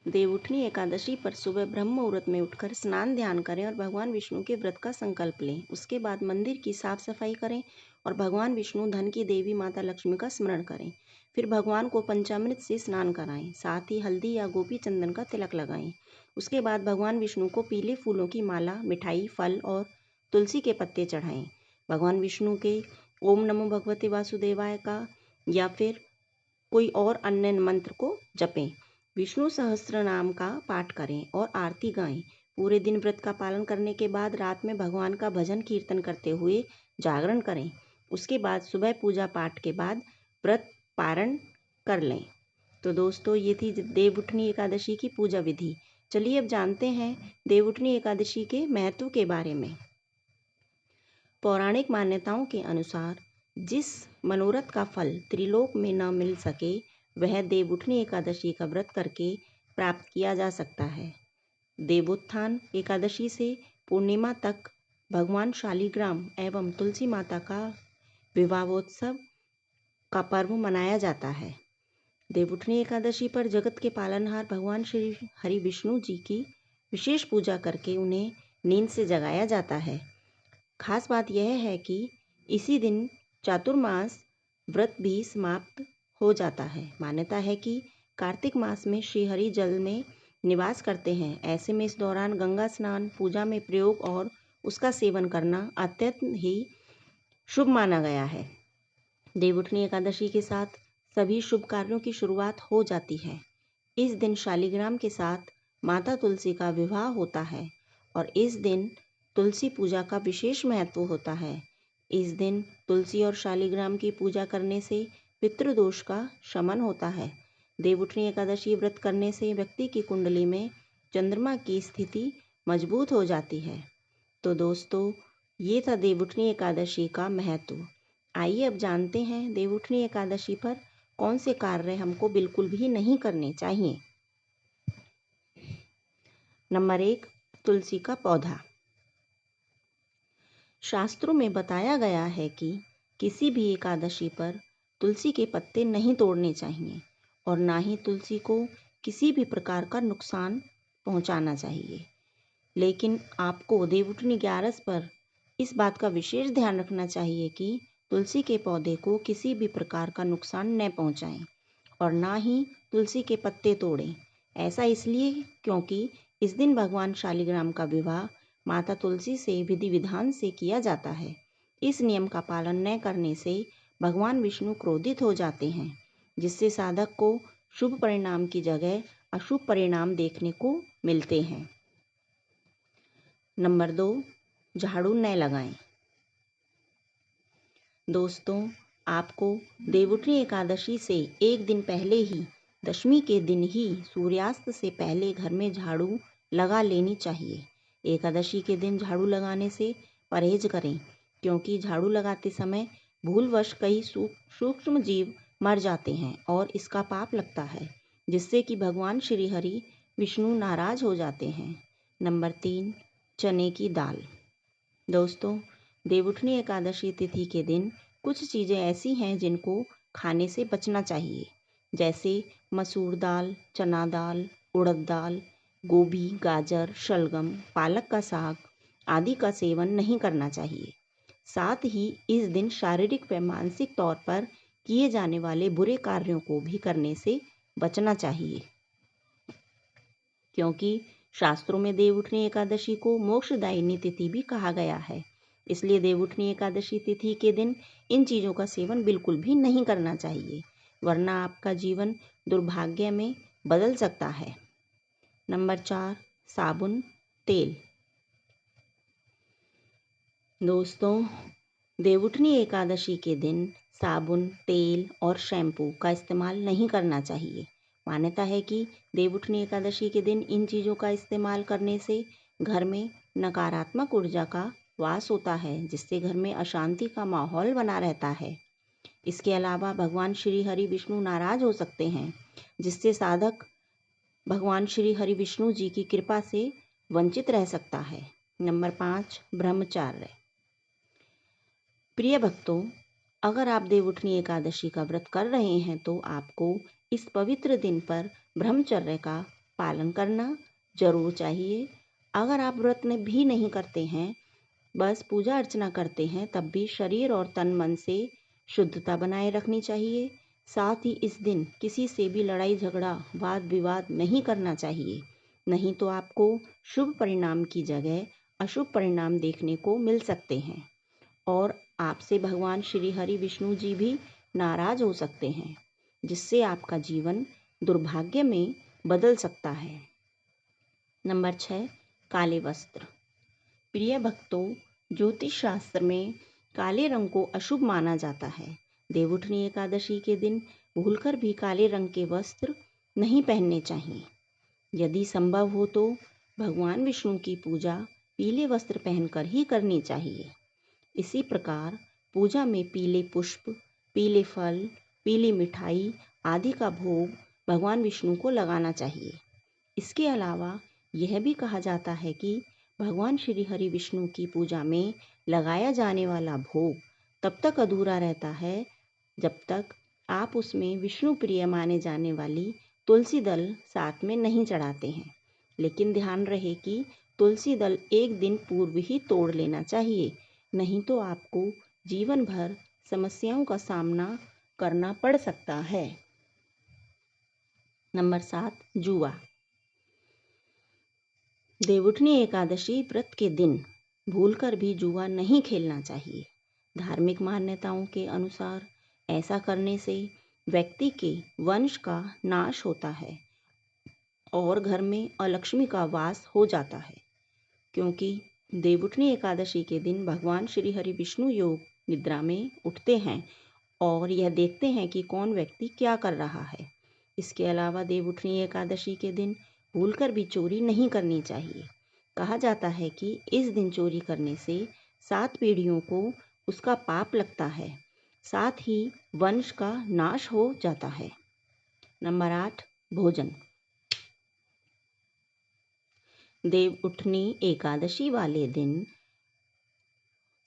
देवउठनी एकादशी पर सुबह ब्रह्म मुहूर्त में उठकर स्नान ध्यान करें और भगवान विष्णु के व्रत का संकल्प लें। उसके बाद मंदिर की साफ सफाई करें और भगवान विष्णु धन की देवी माता लक्ष्मी का स्मरण करें। फिर भगवान को पंचामृत से स्नान कराएं, साथ ही हल्दी या गोपी चंदन का तिलक लगाएं। उसके बाद भगवान विष्णु को पीले फूलों की माला, मिठाई, फल और तुलसी के पत्ते चढ़ाएं। भगवान विष्णु के ओम नमो भगवते वासुदेवाय का या फिर कोई और अन्य मंत्र को जपें। विष्णु सहस्त्र नाम का पाठ करें और आरती गाएं। पूरे दिन व्रत का पालन करने के बाद रात में भगवान का भजन कीर्तन करते हुए जागरण करें। उसके बाद सुबह पूजा पाठ के बाद व्रत पारण कर लें। तो दोस्तों, ये थी देवउठनी एकादशी की पूजा विधि। चलिए अब जानते हैं देवउठनी एकादशी के महत्व के बारे में। पौराणिक मान्यताओं के अनुसार जिस मनोरथ का फल त्रिलोक में न मिल सके वह देवउठनी एकादशी का व्रत करके प्राप्त किया जा सकता है। देवोत्थान एकादशी से पूर्णिमा तक भगवान शालिग्राम एवं तुलसी माता का विवाहोत्सव का पर्व मनाया जाता है। देवउठनी एकादशी पर जगत के पालनहार भगवान श्री हरि विष्णु जी की विशेष पूजा करके उन्हें नींद से जगाया जाता है। खास बात यह है कि इसी दिन चातुर्मास व्रत भी समाप्त हो जाता है। मान्यता है कि कार्तिक मास में श्रीहरि जल में निवास करते हैं। ऐसे में इस दौरान गंगा स्नान, पूजा में प्रयोग और उसका सेवन करना अत्यंत ही शुभ माना गया है। देवउठनी एकादशी के साथ सभी शुभ कार्यों की शुरुआत हो जाती है। इस दिन शालिग्राम के साथ माता तुलसी का विवाह होता है और इस दिन तुलसी पूजा का विशेष महत्व होता है। इस दिन तुलसी और शालिग्राम की पूजा करने से पितृदोष का शमन होता है। देवउठनी एकादशी व्रत करने से व्यक्ति की कुंडली में चंद्रमा की स्थिति मजबूत हो जाती है। तो दोस्तों, ये था देवउठनी एकादशी का महत्व। आइए अब जानते हैं देवउठनी एकादशी पर कौन से कार्य हमको बिल्कुल भी नहीं करने चाहिए। नंबर 1, तुलसी का पौधा। शास्त्रों में बताया गया है कि किसी भी एकादशी पर तुलसी के पत्ते नहीं तोड़ने चाहिए और ना ही तुलसी को किसी भी प्रकार का नुकसान पहुंचाना चाहिए। लेकिन आपको देवउठनी 11 पर इस बात का विशेष ध्यान रखना चाहिए कि तुलसी के पौधे को किसी भी प्रकार का नुकसान न पहुंचाएं और ना ही तुलसी के पत्ते तोड़ें। ऐसा इसलिए क्योंकि इस दिन भगवान शालिग्राम का विवाह माता तुलसी से विधि विधान से किया जाता है। इस नियम का पालन न करने से भगवान विष्णु क्रोधित हो जाते हैं, जिससे साधक को शुभ परिणाम की जगह अशुभ परिणाम देखने को मिलते हैं। नंबर 2, झाड़ू न लगाएं। दोस्तों, आपको देवउठनी एकादशी से एक दिन पहले ही, दशमी के दिन ही सूर्यास्त से पहले घर में झाड़ू लगा लेनी चाहिए। एकादशी के दिन झाड़ू लगाने से परहेज करें, क्योंकि झाड़ू लगाते समय भूलवश कई सूक्ष्म जीव मर जाते हैं और इसका पाप लगता है, जिससे कि भगवान श्री हरि विष्णु नाराज हो जाते हैं। नंबर 3, चने की दाल। दोस्तों, देवउठनी एकादशी तिथि के दिन कुछ चीज़ें ऐसी हैं जिनको खाने से बचना चाहिए, जैसे मसूर दाल, चना दाल, उड़द दाल, गोभी, गाजर, शलगम, पालक का साग आदि का सेवन नहीं करना चाहिए। साथ ही इस दिन शारीरिक व मानसिक तौर पर किए जाने वाले बुरे कार्यों को भी करने से बचना चाहिए, क्योंकि शास्त्रों में देवउठनी एकादशी को मोक्षदायिनी तिथि भी कहा गया है। इसलिए देवउठनी एकादशी तिथि के दिन इन चीज़ों का सेवन बिल्कुल भी नहीं करना चाहिए, वरना आपका जीवन दुर्भाग्य में बदल सकता है। नंबर 4, साबुन, तेल। दोस्तों, देवउठनी एकादशी के दिन साबुन, तेल और शैम्पू का इस्तेमाल नहीं करना चाहिए। मान्यता है कि देवउठनी एकादशी के दिन इन चीज़ों का इस्तेमाल करने से घर में नकारात्मक ऊर्जा का वास होता है, जिससे घर में अशांति का माहौल बना रहता है। इसके अलावा भगवान श्री हरि विष्णु नाराज हो सकते हैं, जिससे साधक भगवान श्री हरि विष्णु जी की कृपा से वंचित रह सकता है। नंबर 5, ब्रह्मचर्य। प्रिय भक्तों, अगर आप देवउठनी एकादशी का व्रत कर रहे हैं तो आपको इस पवित्र दिन पर ब्रह्मचर्य का पालन करना जरूर चाहिए। अगर आप व्रत भी नहीं करते हैं, बस पूजा अर्चना करते हैं, तब भी शरीर और तन मन से शुद्धता बनाए रखनी चाहिए। साथ ही इस दिन किसी से भी लड़ाई झगड़ा वाद विवाद नहीं करना चाहिए, नहीं तो आपको शुभ परिणाम की जगह अशुभ परिणाम देखने को मिल सकते हैं और आपसे भगवान श्री हरि विष्णु जी भी नाराज हो सकते हैं, जिससे आपका जीवन दुर्भाग्य में बदल सकता है। नंबर 6, काले वस्त्र। प्रिय भक्तों, ज्योतिष शास्त्र में काले रंग को अशुभ माना जाता है। देवउठनी एकादशी के दिन भूलकर भी काले रंग के वस्त्र नहीं पहनने चाहिए। यदि संभव हो तो भगवान विष्णु की पूजा पीले वस्त्र पहनकर ही करनी चाहिए। इसी प्रकार पूजा में पीले पुष्प, पीले फल, पीली मिठाई आदि का भोग भगवान विष्णु को लगाना चाहिए। इसके अलावा यह भी कहा जाता है कि भगवान श्री हरि विष्णु की पूजा में लगाया जाने वाला भोग तब तक अधूरा रहता है जब तक आप उसमें विष्णु प्रिय माने जाने वाली तुलसी दल साथ में नहीं चढ़ाते हैं। लेकिन ध्यान रहे कि तुलसी दल एक दिन पूर्व ही तोड़ लेना चाहिए, नहीं तो आपको जीवन भर समस्याओं का सामना करना पड़ सकता है। नंबर 7, जुआ। देवउठनी एकादशी व्रत के दिन भूलकर भी जुआ नहीं खेलना चाहिए। धार्मिक मान्यताओं के अनुसार ऐसा करने से व्यक्ति के वंश का नाश होता है और घर में अलक्ष्मी का वास हो जाता है, क्योंकि देवउठनी एकादशी के दिन भगवान श्री हरि विष्णु योग निद्रा में उठते हैं और यह देखते हैं कि कौन व्यक्ति क्या कर रहा है। इसके अलावा देवउठनी एकादशी के दिन भूलकर भी चोरी नहीं करनी चाहिए। कहा जाता है कि इस दिन चोरी करने से 7 पीढ़ियों को उसका पाप लगता है, साथ ही वंश का नाश हो जाता है। नंबर 8, भोजन। देवउठनी एकादशी वाले दिन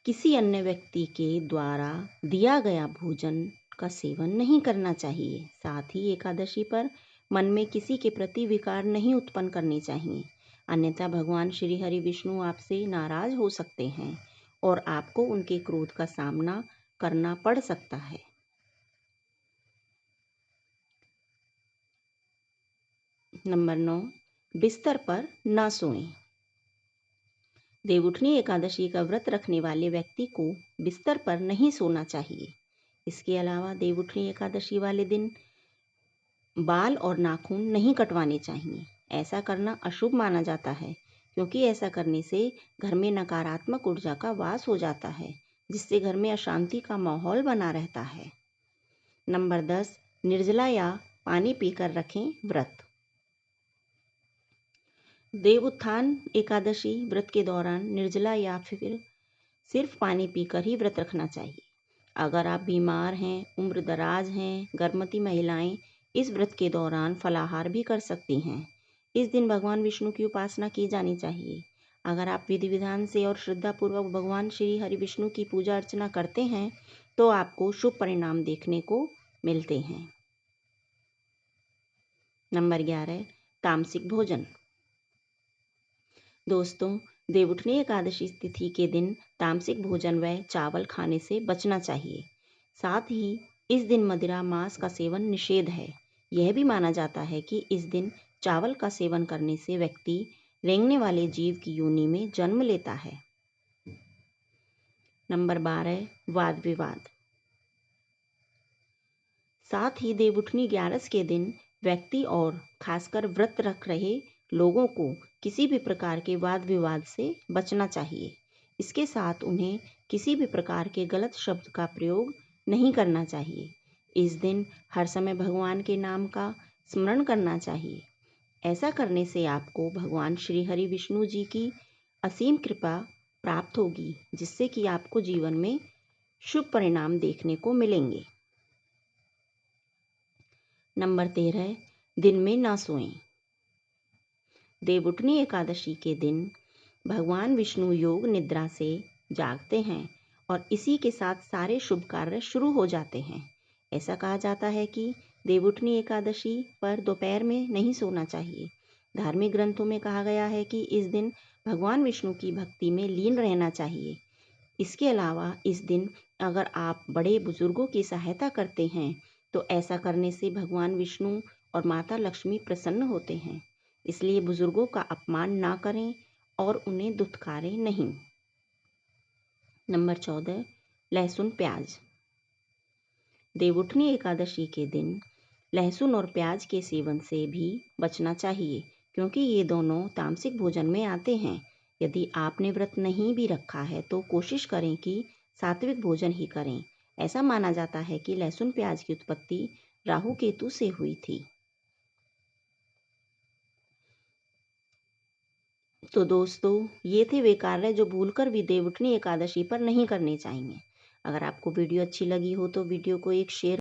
किसी अन्य व्यक्ति के द्वारा दिया गया भोजन का सेवन नहीं करना चाहिए। साथ ही एकादशी पर मन में किसी के प्रति विकार नहीं उत्पन्न करने चाहिए, अन्यथा भगवान श्री हरि विष्णु आपसे नाराज हो सकते हैं और आपको उनके क्रोध का सामना करना पड़ सकता है। नंबर 9, बिस्तर पर न सोएं। देवउठनी एकादशी का व्रत रखने वाले व्यक्ति को बिस्तर पर नहीं सोना चाहिए। इसके अलावा देवउठनी एकादशी वाले दिन बाल और नाखून नहीं कटवाने चाहिए। ऐसा करना अशुभ माना जाता है, क्योंकि ऐसा करने से घर में नकारात्मक ऊर्जा का वास हो जाता है, जिससे घर में अशांति का माहौल बना रहता है। नंबर 10, निर्जला या पानी पीकर रखें व्रत। देवउत्थान एकादशी व्रत के दौरान निर्जला या फिर सिर्फ पानी पीकर ही व्रत रखना चाहिए। अगर आप बीमार हैं, उम्र दराज हैं, गर्भवती महिलाएं इस व्रत के दौरान फलाहार भी कर सकती हैं। इस दिन भगवान विष्णु की उपासना की जानी चाहिए। अगर आप विधि विधान से और श्रद्धापूर्वक भगवान श्री हरि विष्णु की पूजा अर्चना करते हैं तो आपको शुभ परिणाम देखने को मिलते हैं। नंबर 11, तामसिक भोजन। दोस्तों, देवउठनी एकादशी तिथि के दिन तामसिक भोजन व चावल खाने से बचना चाहिए। साथ ही इस दिन मदिरा मांस का सेवन निषेध है। यह भी माना जाता है कि इस दिन चावल का सेवन करने से व्यक्ति रेंगने वाले जीव की योनि में जन्म लेता है। नंबर 12, वाद विवाद। साथ ही देवउठनी 11 के दिन व्यक्ति और खासकर व्रत रख रहे लोगों को किसी भी प्रकार के वाद विवाद से बचना चाहिए। इसके साथ उन्हें किसी भी प्रकार के गलत शब्द का प्रयोग नहीं करना चाहिए। इस दिन हर समय भगवान के नाम का स्मरण करना चाहिए। ऐसा करने से आपको भगवान श्री हरि विष्णु जी की असीम कृपा प्राप्त होगी, जिससे कि आपको जीवन में शुभ परिणाम देखने को मिलेंगे। नंबर 13, दिन में ना सोएं। देवउठनी एकादशी के दिन भगवान विष्णु योग निद्रा से जागते हैं और इसी के साथ सारे शुभ कार्य शुरू हो जाते हैं। ऐसा कहा जाता है कि देवउठनी एकादशी पर दोपहर में नहीं सोना चाहिए। धार्मिक ग्रंथों में कहा गया है कि इस दिन भगवान विष्णु की भक्ति में लीन रहना चाहिए। इसके अलावा इस दिन अगर आप बड़े बुजुर्गों की सहायता करते हैं तो ऐसा करने से भगवान विष्णु और माता लक्ष्मी प्रसन्न होते हैं। इसलिए बुजुर्गों का अपमान ना करें और उन्हें दुत्कारें नहीं। नंबर 14, लहसुन प्याज। देवउठनी एकादशी के दिन लहसुन और प्याज के सेवन से भी बचना चाहिए, क्योंकि ये दोनों तामसिक भोजन में आते हैं। यदि आपने व्रत नहीं भी रखा है तो कोशिश करें कि सात्विक भोजन ही करें। ऐसा माना जाता है कि लहसुन प्याज की उत्पत्ति राहु केतु से हुई थी। तो दोस्तों, ये थे वे कार्य जो भूलकर भी देवउठनी एकादशी पर नहीं करने चाहिए। अगर आपको वीडियो अच्छी लगी हो तो वीडियो को एक शेयर